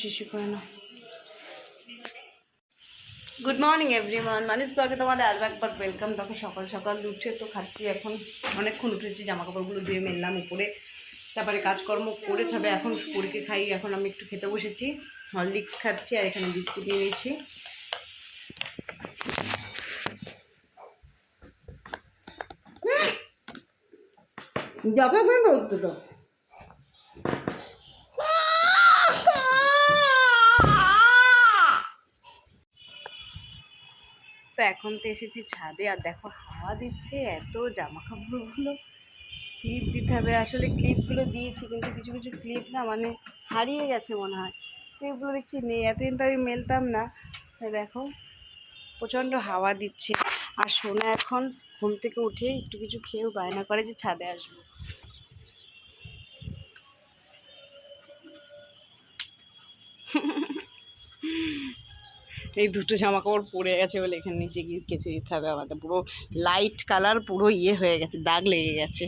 শিশু করে না। গুড মর্নিং এভরিওয়ান, মানিস ব্লগে তোমাদের আরও একবার ওয়েলকাম। দেখো সকাল সকাল উঠে তো খাচ্ছি, এখন অনেকক্ষণ উঠেছি, জামা কাপড়গুলো ধুয়ে মেললাম উপরে, তারপরে কাজকর্ম করে তবে এখন পরীকে খাই। এখন আমি একটু খেতে বসেছি, হরলিক্স খাচ্ছি আর এখানে বিস্কুট নিয়ে নিয়েছি। যতক্ষণ বলতো তো এখন তো এসেছি ছাদে, আর দেখো হাওয়া দিচ্ছে, এত জামা কাপড়গুলো ক্লিপ দিতে হবে। আসলে ক্লিপগুলো দিয়েছি কিন্তু কিছু কিছু ক্লিপ না মানে হারিয়ে গেছে মনে হয়, ক্লিপগুলো দেখছি নেই। এতদিন তো আমি মেলতাম না। দেখো প্রচণ্ড হাওয়া দিচ্ছে, আর সোনা এখন ঘুম থেকে উঠে একটু কিছু খেয়েও বায়না করে যে ছাদে আসবো। এই দুটো জামা কাপড় পরে গেছে বলে এখানে নিচে গিয়ে কেচে দিতে হবে আমাদের। পুরো লাইট কালার, পুরো ইয়ে হয়ে গেছে, দাগ লেগে গেছে।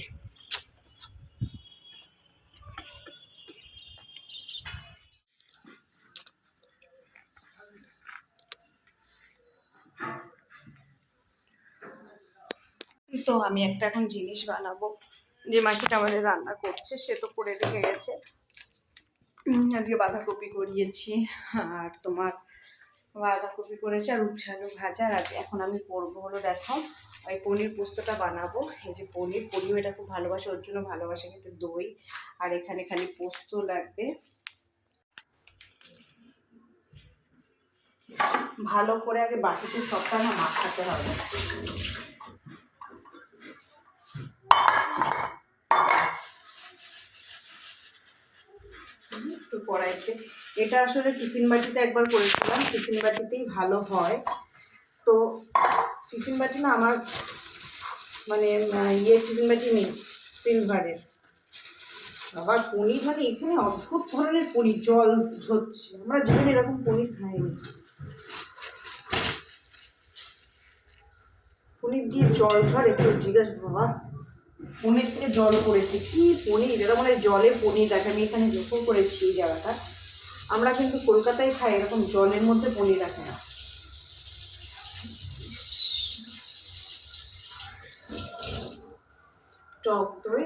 তো আমি একটা এখন জিনিস বানাবো, যে মাসিটা আমাদের রান্না করছে সে তো করে রেখে গেছে। আজকে বাঁধাকপি করিয়েছি, আর তোমার বাঁধাকপি করেছে আর উচ্ছে আলু ভাজা। আর এখন আমি করবো হলো দেখো ওই পনির পোস্তটা বানাবো। এই যে পনির এটা খুব ভালোবাসে, ওর জন্য ভালোবাসে খেতে দই, আর এখানে খালি পোস্ত লাগবে। ভালো করে আগে বাটিতে সবটা না মাখাতে হবে। তো কড়াইতে এটা আসলে টিফিন বাটিতে একবার করেছিলাম, টিফিন বাটিতেই ভালো হয়। তো টিফিন বাটি না আমার মানে টিফিন বাটি নেই, সিলভারের। আবার পনির মানে এখানে অদ্ভুত ধরনের পনির, জল ঝরছে, আমরা জীবনে এরকম পনির খাইনি। পনির দিয়ে জল ঝরে, একটু জিজ্ঞাসা বাবা পনির থেকে জল পড়েছে, কি পনির এটা, মানে জলে পনির রাখে। আমি এখানে লক্ষ্য করেছি এই জায়গাটা, আমরা কিন্তু কলকাতায় খাই এরকম জলের মধ্যে পনির রাখে না। টক দই,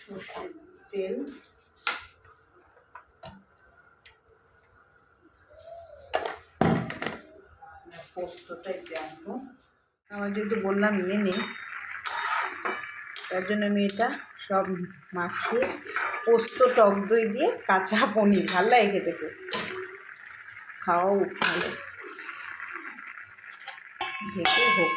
সর্ষের তেল, পোস্তটাই জানবো। আমার যেহেতু বললাম ইয়ে নেই, তার জন্য আমি এটা সব মাখিয়ে পোস্ত টক দই দিয়ে কাঁচা পনির ভাল লাগে খেতে, খুব খাওয়াও ভালো, ঢেকে হোক।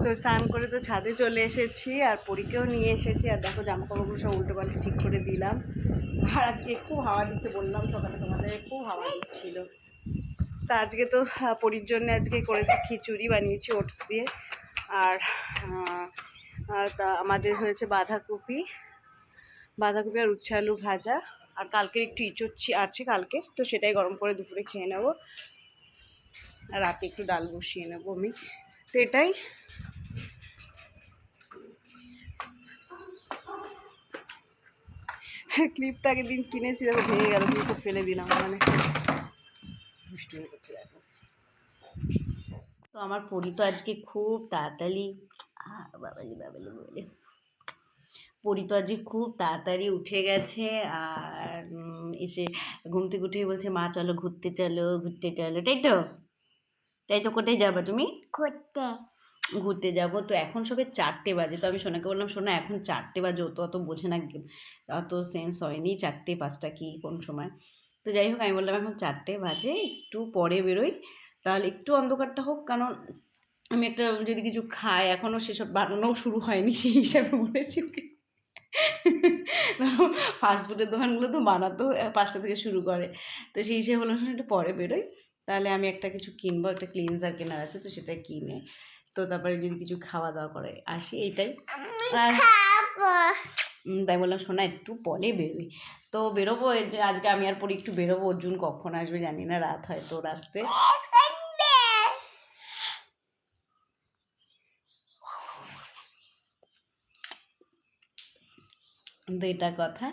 তো স্নান করে তো ছাদে চলে এসেছি, আর পরীকেও নিয়ে এসেছি। আর দেখো জামা কাপড়গুলো সব উল্টো পাল্টে ঠিক করে দিলাম। আর আজকে খুব হাওয়া দিচ্ছে, বললাম সকালে তোমাদের খুব হাওয়া দিচ্ছিল। তা আজকে তো পরীর জন্য আজকে করেছি খিচুড়ি, বানিয়েছি ওটস দিয়ে। আর তা আমাদের হয়েছে বাঁধাকপি আর উচ্ছে আলু ভাজা। আর কালকের একটু ইঁচড় আছে কালকের, তো সেটাই গরম করে দুপুরে খেয়ে নেবো। আর রাতে একটু ডাল বসিয়ে নেবো আমি, তো এটাই। ক্লিপটা আগের দিন কিনেছি, দেখো ভেঙে গেল, ক্লিপটা ফেলে দিলাম, মানে দুষ্টুমি করছি দেখো। তো আমার পরি তো আজকে খুব তাড়াতাড়ি বাবালি বাবালি বলে পরি তো আজকে খুব তাড়াতাড়ি উঠে গেছে। আর এসে ঘুম থেকে উঠে বলছে মা চলো ঘুরতে চলো, ঘুরতে চলো, তাই তো কোথায় যাবা তুমি? ঘুরতে যাবো। তো এখন সবে 4টে বাজে, তো আমি সোনাকে বললাম সোনা এখন 4টে বাজে, ও তো অত বোঝে না, অত সেন্স হয়নি 4টে 5টা কি কোন সময়। তো যাই হোক আমি বললাম এখন 4টে বাজে, একটু পরে বেরোই, তাহলে একটু অন্ধকারটা হোক, কারণ আমি একটা যদি কিছু খাই, এখনও সেসব বানানোও শুরু হয়নি, সেই হিসাবে বলেছি ওকে। ধরো ফাস্টফুডের দোকানগুলো তো বানাতেও 5টা থেকে শুরু করে, তো সেই হিসেবে বললাম একটু পরে বেরোই, তাহলে আমি একটা কিছু কিনবো, একটা ক্লিনজার কেনার আছে, তো সেটা কিনে তো তারপরে যদি কিছু খাওয়া দাওয়া করে আসি, এইটাই। আর তাই বললাম শোনা একটু পরে বেরোই, তো বেরোবো। আজকে আমি আর পরে একটু বেরোবো। অর্জুন কখন আসবে জানি না, রাত হয়তো ওর আসতে। তো এটা কথা।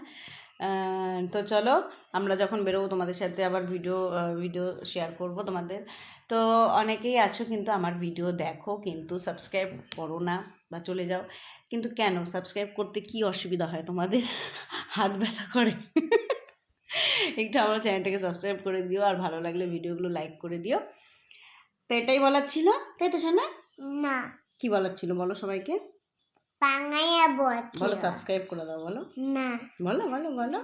তো চলো, আমরা যখন বেরোবো তোমাদের সাথে আবার ভিডিও শেয়ার করব তোমাদের। তো অনেকেই আছো কিন্তু আমার ভিডিও দেখো কিন্তু সাবস্ক্রাইব করো না বা চলে যাও। কিন্তু কেন সাবস্ক্রাইব করতে কি অসুবিধা হয় তোমাদের? হাত ব্যথা করে? একটু আমার চ্যানেলটাকে সাবস্ক্রাইব করে দিও, আর ভালো লাগলে ভিডিওগুলো লাইক করে দিও। তো এটাই বলার ছিল, তাই তো শোনা? না, কি বলার ছিল বলো সবাইকে? বলো সাবস্ক্রাইব করে দাও, বলো। না, বলো বলো বলো।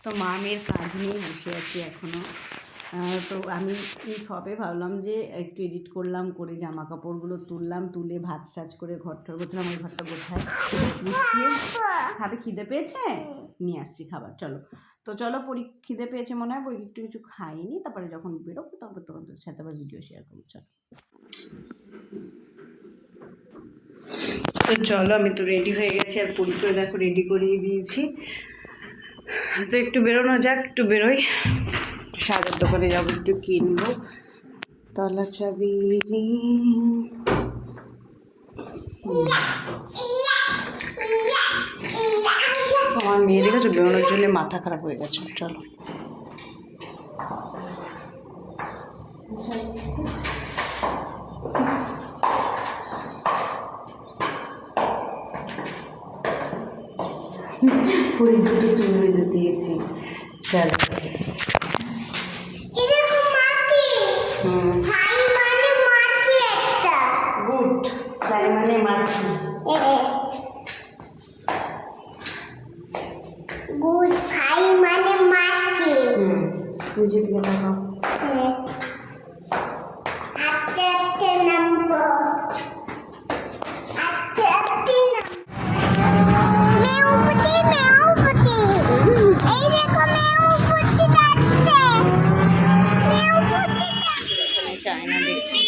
তো মা মেয়ের কাজ নিয়ে বসে আছি এখনও। তো আমি সবে ভাবলাম যে একটু এডিট করলাম, করে জামা কাপড়গুলো তুললাম, তুলে ভাজ টাজ করে ঘরটা গোছলাম। ওই ঘরটা গোছায় গুছিয়ে খাবে। খিদে পেয়েছে? নিয়ে আসছি খাবার, চলো। তো চলো, খিদে পেয়েছে মনে হয়, একটু কিছু খাইনি। তারপরে যখন বেরোবো তখন তোমাদের সাথে আবার ভিডিও শেয়ার করবো, চলো। তো চলো, আমি তো রেডি হয়ে গেছি, আর পরীকে দেখো রেডি করিয়ে দিয়েছি। তো একটু বেরোনো যাক, একটু বেরোই, সাজার দোকানে যাবো, একটু কিনবো। তালা চাবি আমার মেয়ে দেখেছো বেরোনোর জন্য মাথা খারাপ হয়ে গেছে, চলো। পুরী দুটো চুল বেঁধে দিয়েছি, চলো। গুড, তাই মানে মাছি। গুড ভাই মানে মাছি। নিজে থেকে দেখাও। আস্তে আস্তে নামবো, আস্তে আস্তে মেউপতি মেউপতি, এই দেখো মেউপতি যাচ্ছে, মেউপতি এখানে চায়না দেখছি।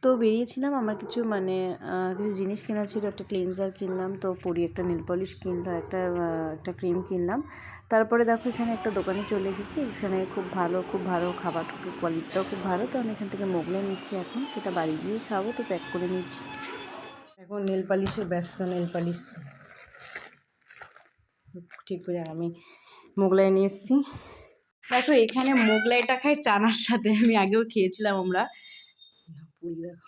তো বেরিয়েছিলাম আমার কিছু কিছু জিনিস কেনা ছিল। একটা ক্লিনজার কিনলাম, তো পরি একটা নেল পলিশ কিনলাম, একটা ক্রিম কিনলাম। তারপরে দেখো এখানে একটা দোকানে চলে এসেছি। এখানে খুব ভালো খাবার, কোয়ালিটিটাও খুব ভালো। তো আমি এখান থেকে মোগলাই নিচ্ছি, এখন সেটা বাড়ি গিয়েই খাবো, তো প্যাক করে নিচ্ছি। এখন নেল পালিশে ব্যস্ত, নেল পালিশ ঠিক করে আমি মোগলাই নিয়ে এসেছি। দেখো এখানে মোগলাইটা খাই চানার সাথে, আমি আগেও খেয়েছিলাম আমরা। পুরি দেখো